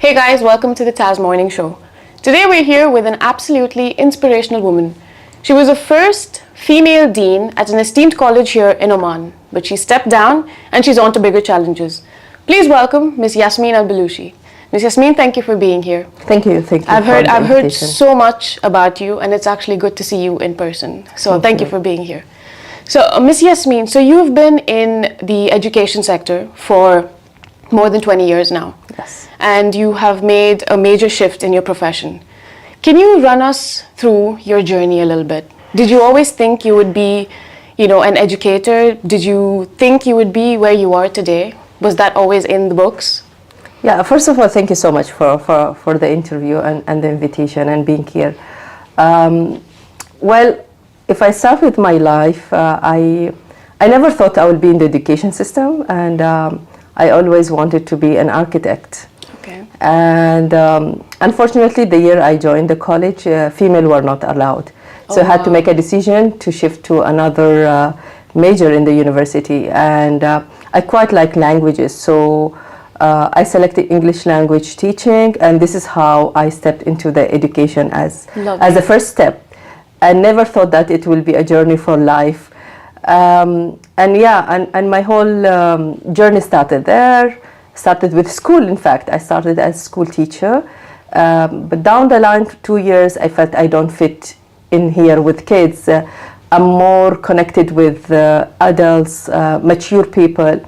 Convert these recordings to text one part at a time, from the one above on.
Hey guys, welcome to the Taz Morning Show. Today we're here with an absolutely inspirational woman. She was the first female dean at an esteemed college here in Oman, but she stepped down and she's on to bigger challenges. Please welcome Ms. Yasmin al Bulushi. Ms. Yasmin, thank you for being here. Thank you. I've heard so much about you, and it's actually good to see you in person. So thank you for being here. So Ms. Yasmin, so you've been in the education sector for more than 20 years now. Yes. And you have made a major shift in your profession. Can you run us through your journey a little bit? Did you always think you would be, an educator? Did you think you would be where you are today? Was that always in the books? Yeah, first of all, thank you so much for the interview and the invitation and being here. Well, if I start with my life, I never thought I would be in the education system, and I always wanted to be an architect. Okay. And unfortunately, the year I joined the college, female were not allowed. So I had to make a decision to shift to another major in the university. And I quite like languages, so I selected English language teaching, and this is how I stepped into the education as a first step. I never thought that it will be a journey for life. And my whole journey started there. Started with school, in fact. I started as a school teacher. But down the line, 2 years, I felt I don't fit in here with kids. I'm more connected with adults, mature people.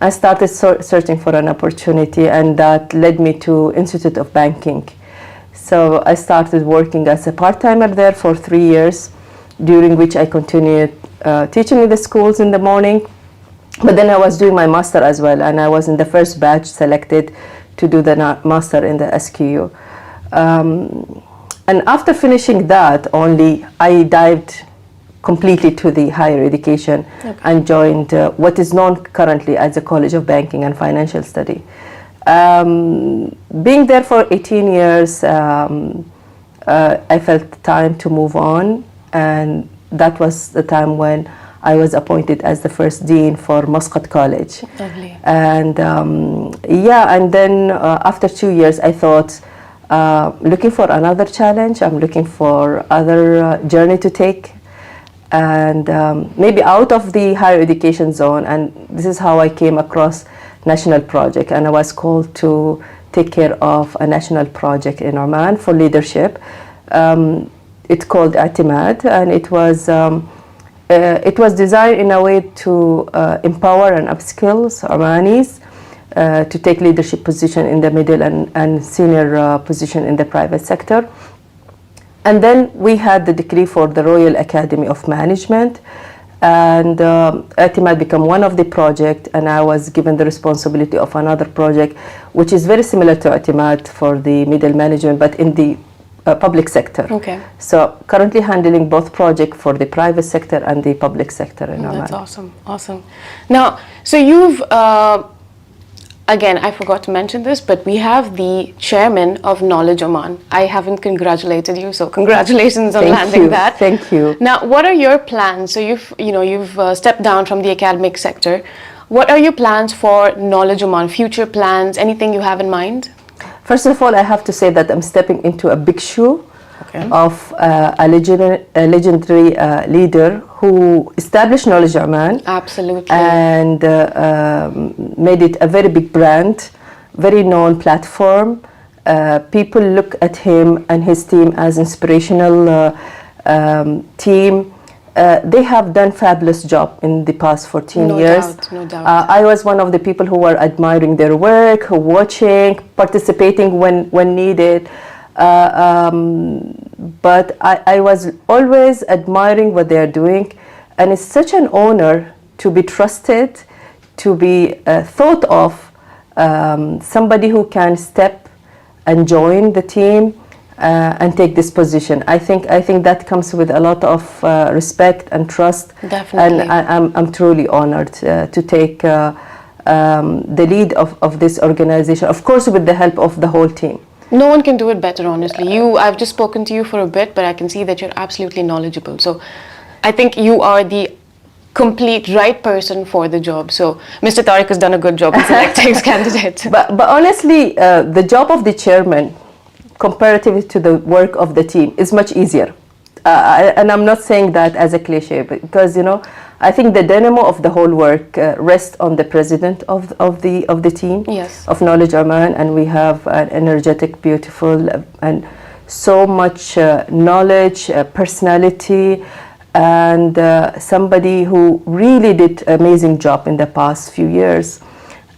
I started searching for an opportunity, and that led me to Institute of Banking. So I started working as a part-timer there for 3 years, during which I continued teaching in the schools in the morning. But then I was doing my master as well, and I was in the first batch selected to do the master in the SQU. And after finishing that, only I dived completely to the higher education and joined what is known currently as the College of Banking and Financial Study. Being there for 18 years, I felt time to move on, and that was the time when I was appointed as the first dean for Muscat College. Lovely. And and then after 2 years, I thought, looking for another challenge, I'm looking for other journey to take, and maybe out of the higher education zone. And this is how I came across national project, and I was called to take care of a national project in Oman for leadership. It's called Atimad, and it was designed in a way to empower and upskill Omanis to take leadership position in the middle and senior position in the private sector. And then we had the decree for the Royal Academy of Management, and Atimad became one of the project, and I was given the responsibility of another project, which is very similar to Atimad for the middle management, but in the public sector. Okay. So currently handling both projects for the private sector and the public sector in Oman. That's awesome, awesome. Now, so you've, again, I forgot to mention this, but we have the chairman of Knowledge Oman. I haven't congratulated you, so congratulations on landing that. Thank you. Now, what are your plans? So you've stepped down from the academic sector. What are your plans for Knowledge Oman? Future plans? Anything you have in mind? First of all, I have to say that I'm stepping into a big shoe of a legendary leader who established Knowledge Oman. Absolutely. And made it a very big brand, very known platform. People look at him and his team as inspirational team. They have done fabulous job in the past 14 years. No doubt. I was one of the people who were admiring their work, watching, participating when needed. But I was always admiring what they are doing, and it's such an honor to be trusted, to be thought of, somebody who can step and join the team and take this position. I think that comes with a lot of respect and trust. Definitely. And I'm truly honored to take the lead of this organization, of course with the help of the whole team. No one can do it better, honestly. I've just spoken to you for a bit, but I can see that you're absolutely knowledgeable. So I think you are the complete right person for the job. So Mr. Tariq has done a good job in selecting his candidate. But honestly, the job of the chairman, comparatively to the work of the team, is much easier. And I'm not saying that as a cliche, because I think the dynamo of the whole work rests on the president of the team, Yes. of Knowledge Oman, and we have an energetic, beautiful, and so much knowledge, personality, and somebody who really did an amazing job in the past few years.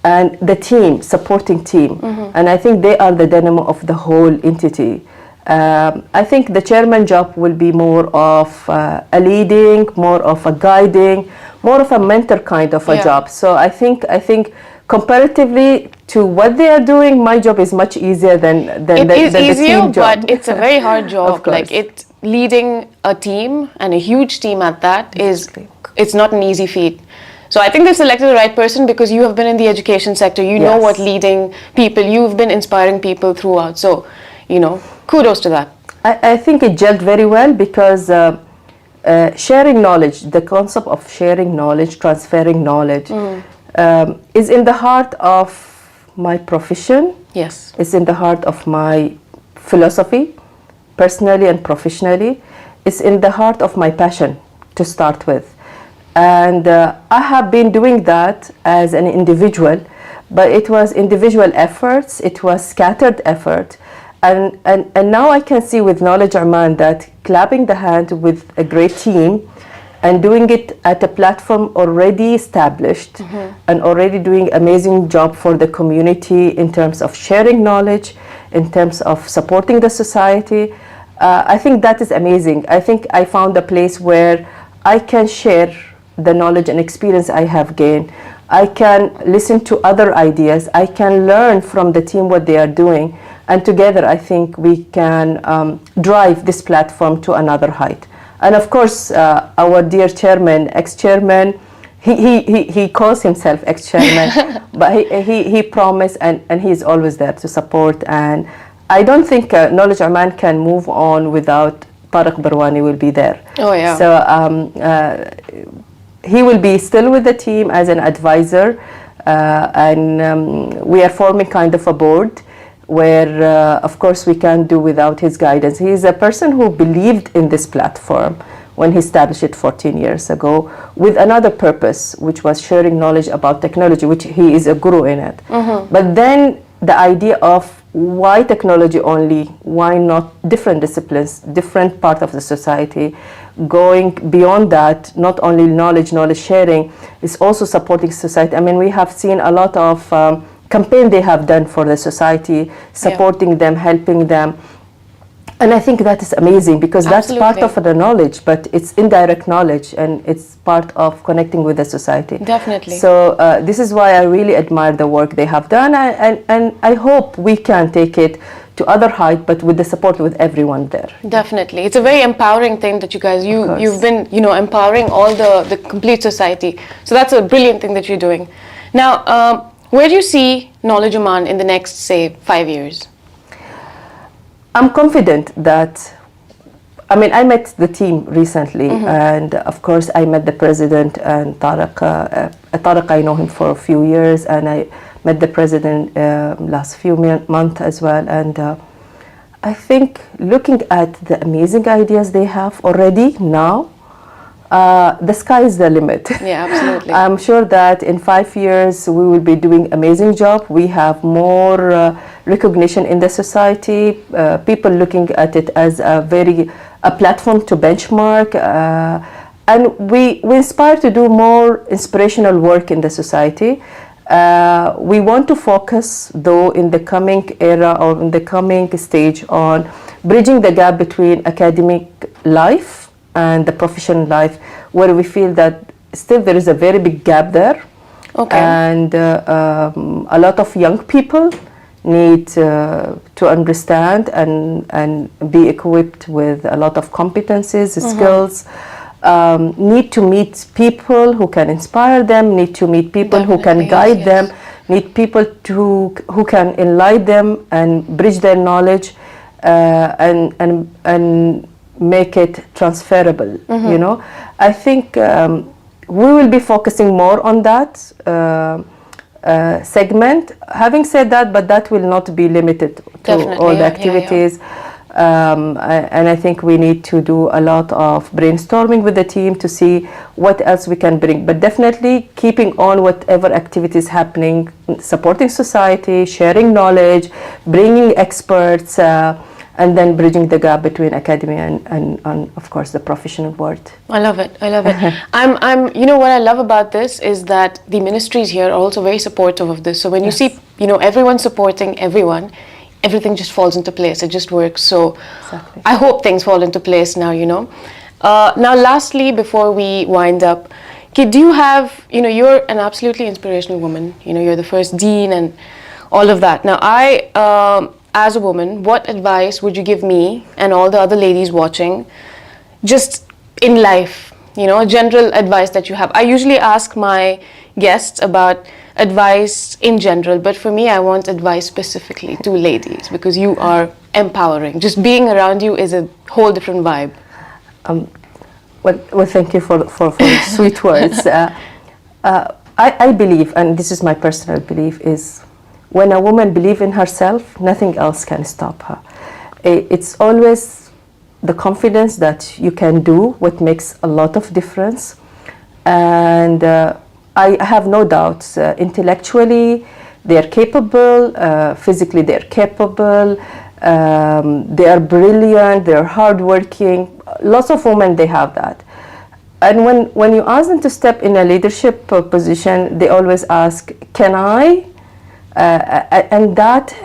And the team, supporting team, and I think they are the dynamo of the whole entity. I think the chairman job will be more of a leading, more of a guiding, more of a mentor kind of a job. So I think comparatively to what they are doing, my job is much easier than the team job. But it's a very hard job. Like leading a team, and a huge team at that, it's not an easy feat. So I think they've selected the right person because you have been in the education sector. You know what leading people, you've been inspiring people throughout. So, kudos to that. I think it gelled very well because sharing knowledge, the concept of sharing knowledge, transferring knowledge, is in the heart of my profession. Yes. It's in the heart of my philosophy, personally and professionally. It's in the heart of my passion to start with. And I have been doing that as an individual, but it was individual efforts, it was scattered effort. And now I can see with Knowledge Oman that clapping the hand with a great team and doing it at a platform already established and already doing amazing job for the community in terms of sharing knowledge, in terms of supporting the society. I think that is amazing. I think I found a place where I can share the knowledge and experience I have gained. I can listen to other ideas. I can learn from the team what they are doing. And together, I think we can drive this platform to another height. And of course, our dear chairman, ex-chairman, he calls himself ex-chairman, but he promised and he's always there to support. And I don't think Knowledge Oman can move on without Tariq Barwani will be there. Oh, yeah. So he will be still with the team as an advisor, and we are forming kind of a board where, of course, we can't do without his guidance. He is a person who believed in this platform when he established it 14 years ago with another purpose, which was sharing knowledge about technology, which he is a guru in it. But then the idea of why technology only, why not different disciplines, different part of the society, going beyond that, not only knowledge sharing, is also supporting society. I mean, we have seen a lot of campaign they have done for the society, supporting them, helping them. And I think that is amazing because that's part of the knowledge, but it's indirect knowledge and it's part of connecting with the society. Definitely. So this is why I really admire the work they have done, and I hope we can take it to other height, but with the support with everyone there. Definitely. It's a very empowering thing that you've been, empowering all the complete society. So that's a brilliant thing that you're doing. Now, where do you see Knowledge Oman in the next, say, 5 years? I'm confident that, I met the team recently, and of course I met the president and Tariq. Tariq, I know him for a few years, and I met the president last few months as well. And I think looking at the amazing ideas they have already now, the sky is the limit. Yeah, absolutely. I'm sure that in 5 years we will be doing amazing job. We have more recognition in the society. People looking at it as a platform to benchmark, and we inspire to do more inspirational work in the society. We want to focus, though, in the coming era or in the coming stage on bridging the gap between academic life and the professional life, where we feel that still there is a very big gap there. Okay. And a lot of young people need to understand and be equipped with a lot of competencies, skills, need to meet people who can inspire them, need to meet people who can guide them, need people who can enlighten them and bridge their knowledge and make it transferable. I think we will be focusing more on that segment. Having said that, but that will not be limited to Definitely, all the yeah, activities. And I think we need to do a lot of brainstorming with the team to see what else we can bring. But definitely keeping on whatever activities happening, supporting society, sharing knowledge, bringing experts, and then bridging the gap between academia and of course the professional world. I love it. I love it. You know what I love about this is that the ministries here are also very supportive of this. So when you see, everyone supporting everyone, everything just falls into place. It just works. So Exactly. I hope things fall into place now, Now, lastly, before we wind up, do you have, you're an absolutely inspirational woman. You're the first dean and all of that. Now, as a woman, what advice would you give me and all the other ladies watching just in life, a general advice that you have? I usually ask my guests about advice in general, but for me, I want advice specifically to ladies because you are empowering. Just being around you is a whole different vibe. Well, thank you for sweet words. I believe, and this is my personal belief, is when a woman believes in herself, nothing else can stop her. It's always the confidence that you can do what makes a lot of difference. And I have no doubts. Intellectually, they are capable. Physically, they are capable. They are brilliant. They are hardworking. Lots of women, they have that. And when you ask them to step in a leadership position, they always ask, "Can I?" And that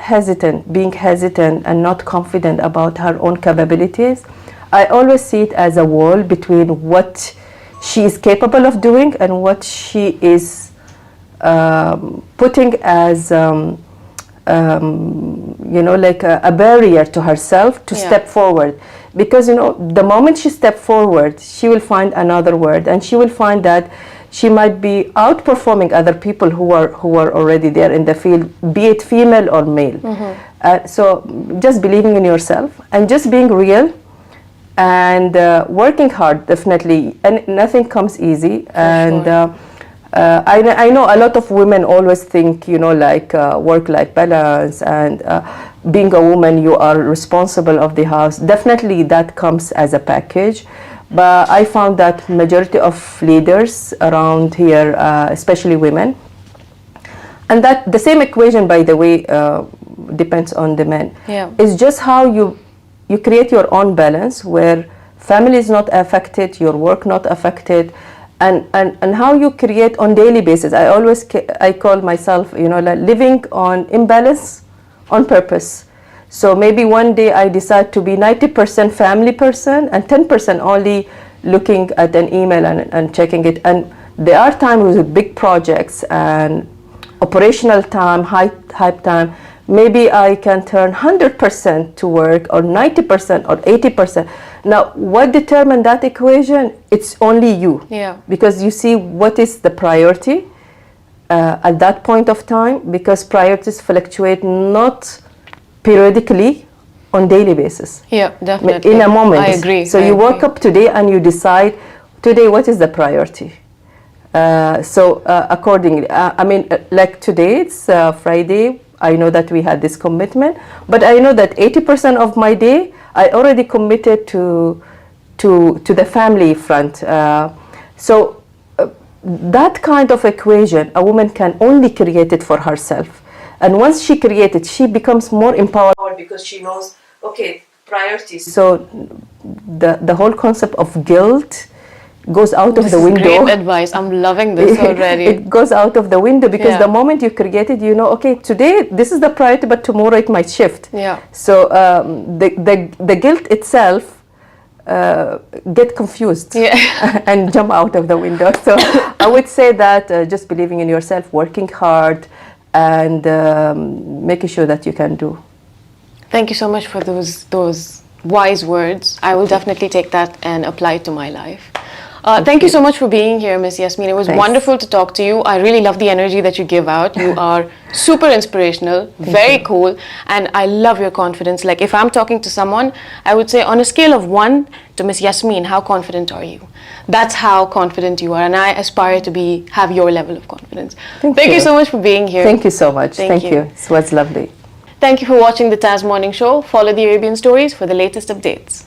being hesitant and not confident about her own capabilities, I always see it as a wall between what she is capable of doing and what she is putting as, like a barrier to herself to step forward. Because, the moment she steps forward, she will find another word, and she will find that she might be outperforming other people who are already there in the field, be it female or male. So just believing in yourself and just being real and working hard, definitely. And nothing comes easy. I know a lot of women always think, work-life balance and being a woman, you are responsible of the house. Definitely that comes as a package. But I found that majority of leaders around here, especially women, and that the same equation, by the way, depends on the men. Yeah. It's just how you create your own balance where family is not affected, your work not affected, and how you create on daily basis. I call myself, living on imbalance on purpose. So maybe one day I decide to be 90% family person and 10% only looking at an email and checking it. And there are times with big projects and operational time, high time. Maybe I can turn 100% to work or 90% or 80%. Now, what determines that equation? It's only you. Yeah. Because you see what is the priority at that point of time, because priorities fluctuate not periodically on daily basis. Yeah, definitely. In a moment. I agree. So you woke up today and you decide today what is the priority. Accordingly, like today it's Friday. I know that we had this commitment, but I know that 80% of my day I already committed to the family front. That kind of equation, a woman can only create it for herself. And once she creates it, she becomes more empowered because she knows, okay, priorities. So the whole concept of guilt goes out of the window. This is great advice. I'm loving this already. It goes out of the window because the moment you create it, okay, today this is the priority, but tomorrow it might shift. Yeah. So the guilt itself get confused and jump out of the window. So I would say that just believing in yourself, working hard, and making sure that you can do. Thank you so much for those wise words. I will definitely take that and apply it to my life. Thank you so much for being here, Miss Yasmin. It was wonderful to talk to you. I really love the energy that you give out. You are super inspirational, very cool, and I love your confidence. Like, if I'm talking to someone, I would say on a scale of 1 to Miss Yasmin, how confident are you? That's how confident you are, and I aspire to have your level of confidence. Thank you so much for being here. Thank you so much. Thank you. It was lovely. Thank you for watching the Taz Morning Show. Follow the Arabian Stories for the latest updates.